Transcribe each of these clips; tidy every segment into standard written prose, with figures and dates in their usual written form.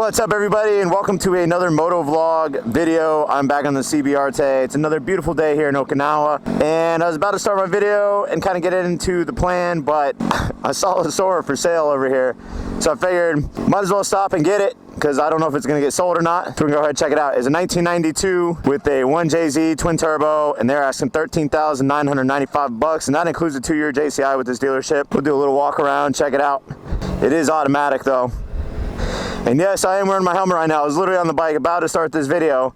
What's up, everybody, and welcome to another Motovlog video. I'm back on the CBR today. It's another beautiful day here in Okinawa, and I was about to start my video and kind of get into the plan, but I saw a Soarer for sale over here, so I figured might as well stop and get it because I don't know if it's going to get sold or not. So we can go ahead and check it out. It's a 1992 with a 1JZ twin turbo, and they're asking $13,995, and that includes a 2-year JCI with this dealership. We'll do a little walk around, check it out. It is automatic though. And yes, I am wearing my helmet right now. I was literally on the bike about to start this video,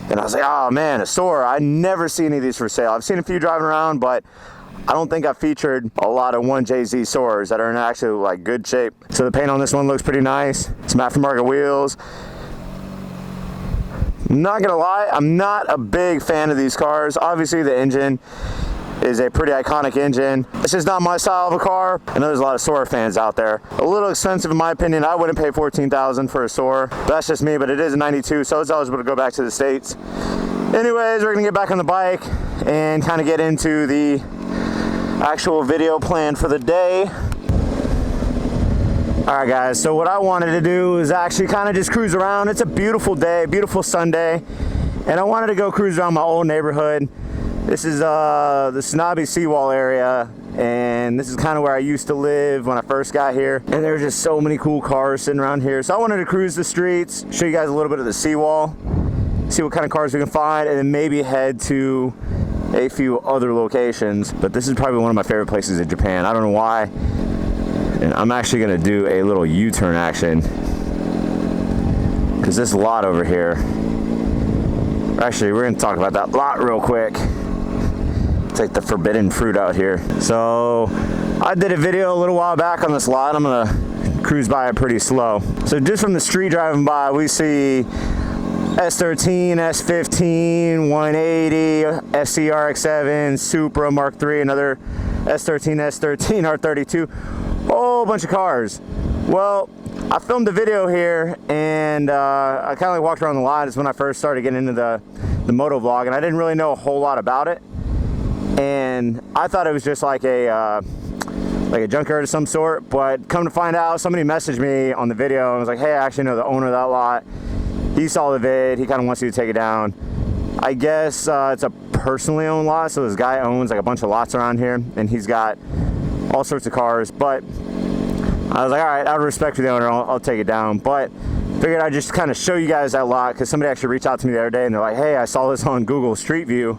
and I was like, oh man, a Soarer. I never see any of these for sale. I've seen a few driving around, but I don't think I've featured a lot of 1JZ Soarers that are in actually like good shape. So the paint on this one looks pretty nice. Some aftermarket wheels. I'm not gonna lie, I'm not a big fan of these cars. Obviously the engine is a pretty iconic engine. It's just not my style of a car. I know there's a lot of Soarer fans out there. A little expensive in my opinion. I wouldn't pay $14,000 for a Soarer. That's just me, but it is a 92, so it's eligible to go back to the States. Anyways, we're gonna get back on the bike and kind of get into the actual video plan for the day. All right, guys, so what I wanted to do is actually kind of just cruise around. It's a beautiful day, beautiful Sunday, and I wanted to go cruise around my old neighborhood. This is the Snobby Seawall area, and this is kind of where I used to live when I first got here, and there's just so many cool cars sitting around here. So I wanted to cruise the streets, show you guys a little bit of the seawall, see what kind of cars we can find, and then maybe head to a few other locations. But this is probably one of my favorite places in Japan. I don't know why, and I'm actually going to do a little U-turn action because this lot over here, actually we're going to talk about that lot real quick. It's like the forbidden fruit out here. So I did a video a little while back on this lot. I'm gonna cruise by it pretty slow. So just from the street driving by, we see S13, S15, 180, SC RX7, Supra Mark III, another S13, S13, R32, whole bunch of cars. Well, I filmed a video here, and I kind of like walked around the lot. It's when I first started getting into the Motovlog, and I didn't really know a whole lot about it. And I thought it was just like a junkyard of some sort, but come to find out, somebody messaged me on the video and was like, hey, I actually know the owner of that lot. He saw the vid, he kind of wants you to take it down. I guess it's a personally owned lot, so this guy owns like a bunch of lots around here, and he's got all sorts of cars. But I was like, all right, out of respect for the owner, I'll take it down. But figured I'd just kind of show you guys that lot, because somebody actually reached out to me the other day, and they're like, hey, I saw this on Google Street View.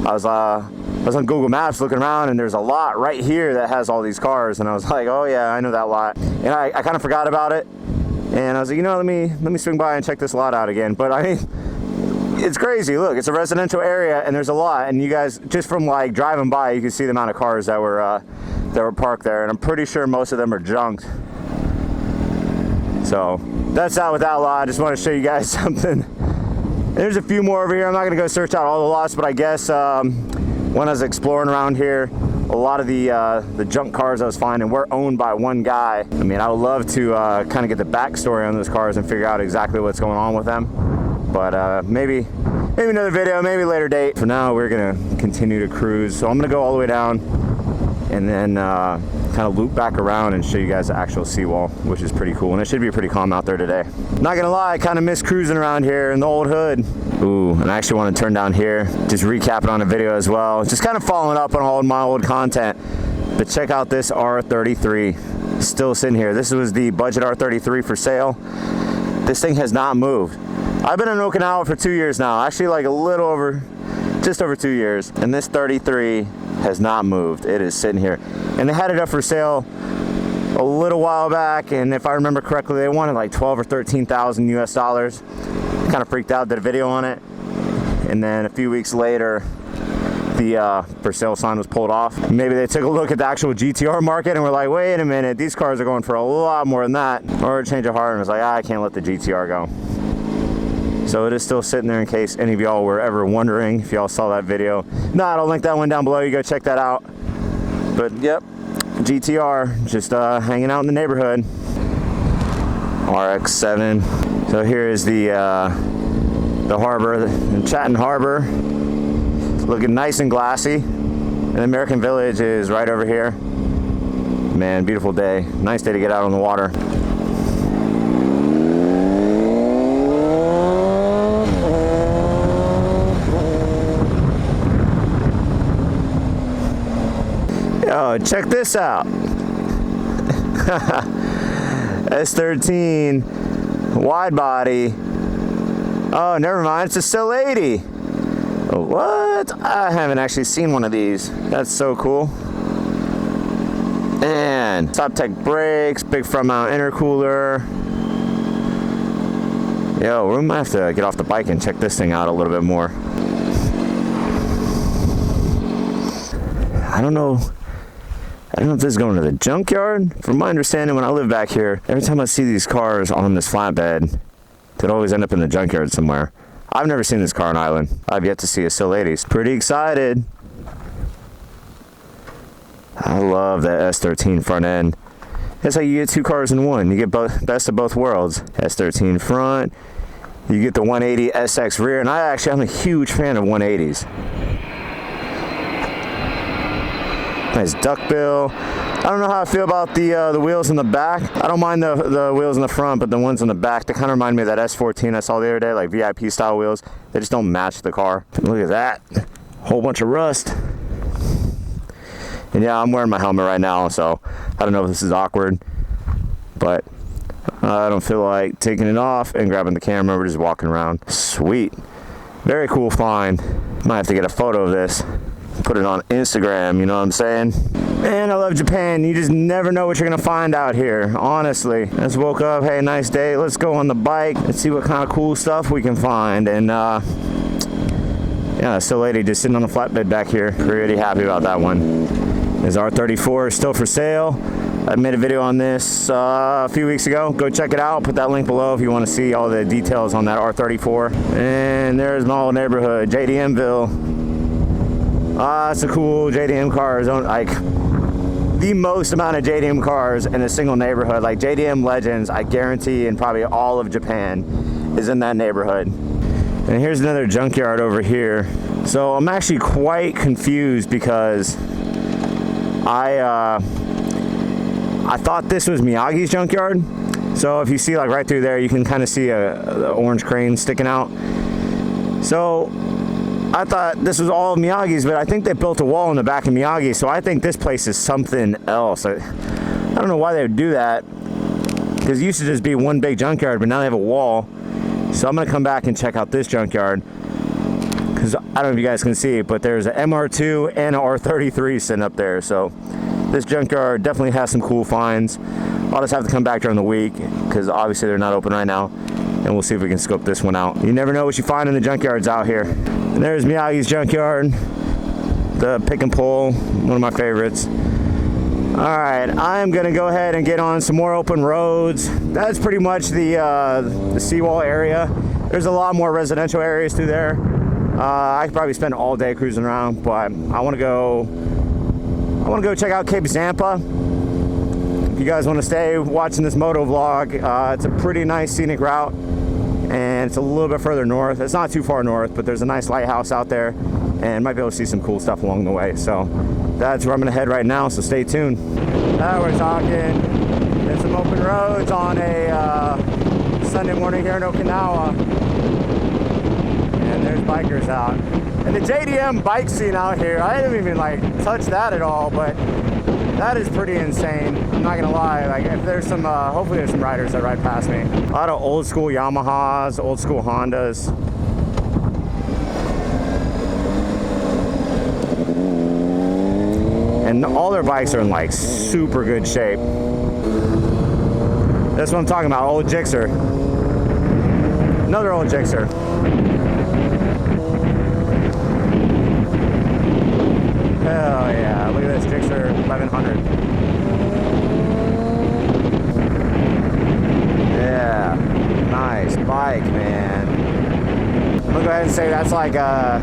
I was on Google Maps looking around, and there's a lot right here that has all these cars, and I was like, oh yeah, I know that lot. And I kind of forgot about it, and I was like, you know, let me swing by and check this lot out again. But I mean, it's crazy. Look, it's a residential area, and there's a lot, and you guys, just from like driving by, you can see the amount of cars that were parked there, and I'm pretty sure most of them are junked. So that's out with that lot. I just want to show you guys something. There's a few more over here. I'm not gonna go search out all the lots, but I guess when I was exploring around here, a lot of the junk cars I was finding were owned by one guy. I mean, I would love to kind of get the backstory on those cars and figure out exactly what's going on with them. But maybe another video, maybe later date. For now, we're gonna continue to cruise. So I'm gonna go all the way down and then kind of loop back around and show you guys the actual seawall, which is pretty cool. And it should be pretty calm out there today. Not gonna lie, I kind of miss cruising around here in the old hood. Ooh, and I actually want to turn down here, just recap it on a video as well. Just kind of following up on all my old content. But check out this R33, still sitting here. This was the budget R33 for sale. This thing has not moved. I've been in Okinawa for 2 years now, actually like just over 2 years, and this 33 has not moved. It is sitting here, and they had it up for sale a little while back, and if I remember correctly, they wanted like 12 or 13,000 US dollars. Kind of freaked out, did a video on it, and then a few weeks later the for sale sign was pulled off. Maybe they took a look at the actual GTR market and were like, wait a minute, these cars are going for a lot more than that, or a change of heart and was like, I can't let the GTR go. So it is still sitting there in case any of y'all were ever wondering if y'all saw that video. No, I'll link that one down below. You go check that out. But yep, GTR just hanging out in the neighborhood. RX7. So here is the harbor, the Chatton Harbor. It's looking nice and glassy. And the American Village is right over here. Man, beautiful day. Nice day to get out on the water. Oh, check this out. S13 wide body. Oh, never mind. It's a SilEighty. What? I haven't actually seen one of these. That's so cool. And top tech brakes, big front mount intercooler. Yo, we might have to get off the bike and check this thing out a little bit more. I don't know if this is going to the junkyard. From my understanding, when I live back here, every time I see these cars on this flatbed, they'd always end up in the junkyard somewhere. I've never seen this car on island. I've yet to see a SilEighty. Pretty excited. I love that S13 front end. That's how you get two cars in one. You get both, best of both worlds. S13 front. You get the 180 SX rear, and I'm a huge fan of 180s. Nice duckbill. I don't know how I feel about the wheels in the back. I don't mind the wheels in the front, but the ones in the back, they kind of remind me of that S14 I saw the other day, like VIP style wheels. They just don't match the car. Look at that. Whole bunch of rust. And yeah, I'm wearing my helmet right now, so I don't know if this is awkward, but I don't feel like taking it off and grabbing the camera. We're just walking around. Sweet. Very cool find. Might have to get a photo of this. Put it on Instagram, you know what I'm saying? Man, I love Japan. You just never know what you're gonna find out here, honestly. Just woke up, hey, nice day. Let's go on the bike. Let's see what kind of cool stuff we can find. And yeah, SilEighty just sitting on the flatbed back here. Pretty happy about that one. This R34 is still for sale. I made a video on this a few weeks ago. Go check it out. Put that link below if you want to see all the details on that R34. And there's my old neighborhood, JDMville. It's a cool JDM cars. Like the most amount of JDM cars in a single neighborhood. Like JDM legends, I guarantee in probably all of Japan is in that neighborhood. And here's another junkyard over here. So I'm actually quite confused because I thought this was Miyagi's junkyard. So if you see like right through there, you can kind of see the orange crane sticking out. So I thought this was all of Miyagi's, but I think they built a wall in the back of Miyagi, so I think this place is something else. I don't know why they would do that, because it used to just be one big junkyard, but now they have a wall. So I'm going to come back and check out this junkyard, because I don't know if you guys can see it, but there's an MR2 and an R33 sitting up there. So this junkyard definitely has some cool finds. I'll just have to come back during the week, because obviously they're not open right now. And we'll see if we can scope this one out. You never know what you find in the junkyards out here. And there's Miyagi's junkyard, the pick and pull, one of my favorites. All right, I'm gonna go ahead and get on some more open roads. That's pretty much the seawall area. There's a lot more residential areas through there. I could probably spend all day cruising around, but I wanna go check out Cape Zampa. If you guys want to stay watching this Motovlog, it's a pretty nice scenic route, and it's a little bit further north. It's not too far north, but there's a nice lighthouse out there, and might be able to see some cool stuff along the way. So that's where I'm going to head right now, so stay tuned. Now we're talking. There's some open roads on a Sunday morning here in Okinawa, and there's bikers out. And the JDM bike scene out here, I didn't even like touch that at all, but that is pretty insane. I'm not gonna lie. Like, if there's some, hopefully there's some riders that ride past me. A lot of old school Yamahas, old school Hondas. And all their bikes are in like super good shape. That's what I'm talking about, old Gixxer. Another old Gixxer. Hell yeah, look at this Gixxer 1100. Yeah, nice bike, man. I'm gonna go ahead and say that's like a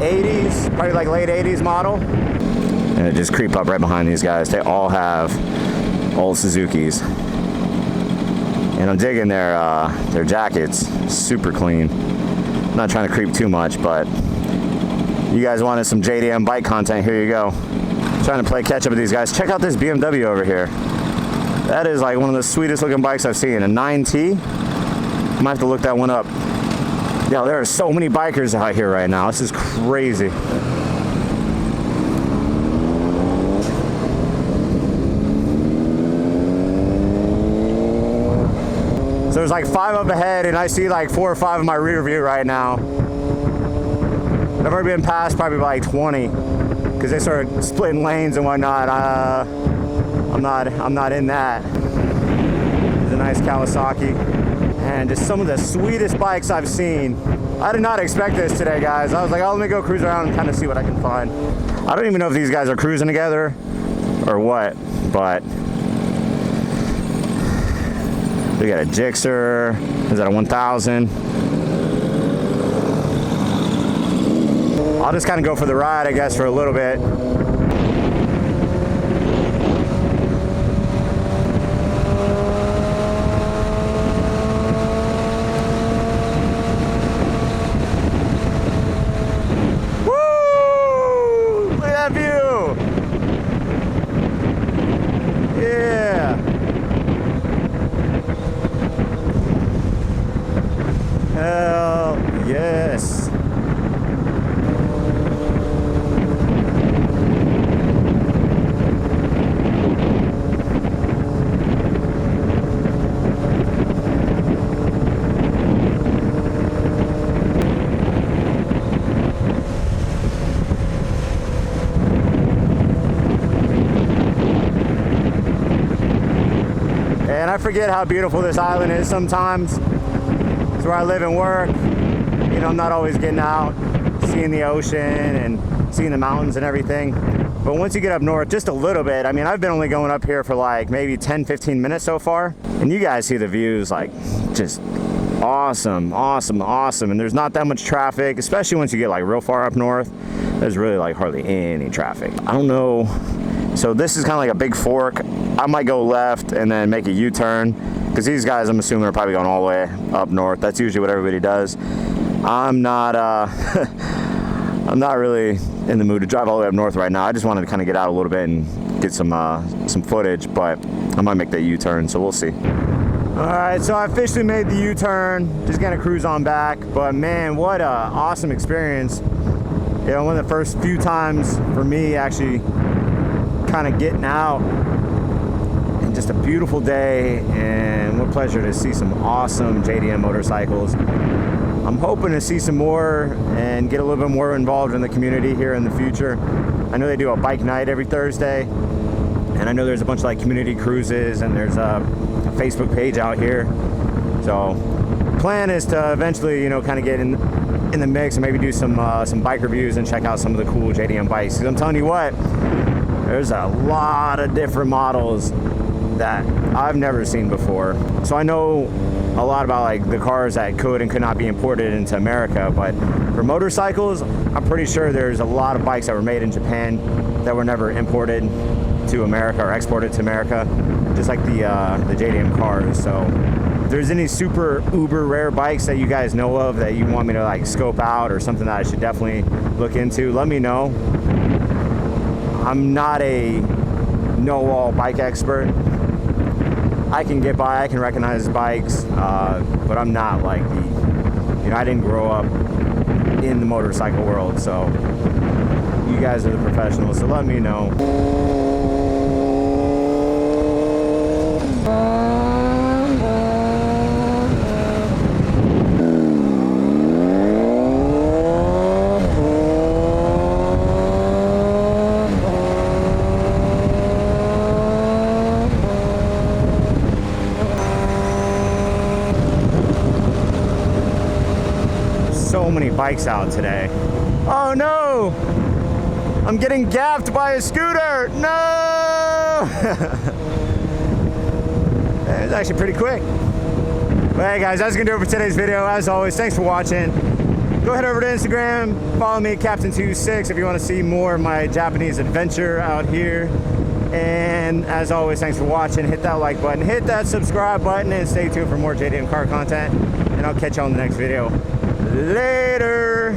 80s, probably like late 80s model. And just creep up right behind these guys. They all have old Suzukis. And I'm digging their jackets, super clean. I'm not trying to creep too much, but you guys wanted some JDM bike content, here you go. Trying to play catch up with these guys. Check out this BMW over here. That is like one of the sweetest looking bikes I've seen. A 9T. Might have to look that one up. Yo, there are so many bikers out here right now. This is crazy. there's like 5 up ahead, and I see like 4 or 5 in my rear view right now. I've already been past probably by like 20 because they started splitting lanes and whatnot. I'm not in that. It's a nice Kawasaki, and just some of the sweetest bikes I've seen. I did not expect this today, guys. I was like, oh, let me go cruise around and kind of see what I can find. I don't even know if these guys are cruising together or what, but we got a Gixxer. Is that a 1000? I'll just kind of go for the ride, I guess, for a little bit. Hell yes. And I forget how beautiful this island is sometimes. It's where I live and work. You know, I'm not always getting out, seeing the ocean and seeing the mountains and everything. But once you get up north just a little bit, I mean, I've been only going up here for like maybe 10-15 minutes so far. And you guys see the views, like just awesome, awesome, awesome. And there's not that much traffic, especially once you get like real far up north. There's really like hardly any traffic. I don't know. So this is kind of like a big fork. I might go left and then make a U-turn, because these guys, I'm assuming, are probably going all the way up north. That's usually what everybody does. I'm not I'm not really in the mood to drive all the way up north right now. I just wanted to kind of get out a little bit and get some footage, but I might make that U-turn, so we'll see. All right, so I officially made the U-turn. Just gonna cruise on back, but man, what a awesome experience. You know, one of the first few times for me actually kind of getting out. Just a beautiful day, and what pleasure to see some awesome JDM motorcycles. I'm hoping to see some more and get a little bit more involved in the community here in the future. I know they do a bike night every Thursday, and I know there's a bunch of like community cruises, and there's a Facebook page out here. So plan is to eventually, you know, kind of get in the mix and maybe do some bike reviews and check out some of the cool JDM bikes. Because I'm telling you what, there's a lot of different models that I've never seen before. So I know a lot about like the cars that could and could not be imported into America, but for motorcycles, I'm pretty sure there's a lot of bikes that were made in Japan that were never imported to America or exported to America, just like the JDM cars. So if there's any super uber rare bikes that you guys know of that you want me to like scope out, or something that I should definitely look into, let me know. I'm not a know-all bike expert. I can get by, I can recognize bikes, but I'm not like I didn't grow up in the motorcycle world, so you guys are the professionals, so let me know. So many bikes out today. Oh no! I'm getting gapped by a scooter! No! It's actually pretty quick. But hey guys, that's gonna do it for today's video. As always, thanks for watching. Go head over to Instagram, follow me, Captain26, if you want to see more of my Japanese adventure out here. And as always, thanks for watching. Hit that like button, hit that subscribe button, and stay tuned for more JDM car content. And I'll catch you on the next video. Later.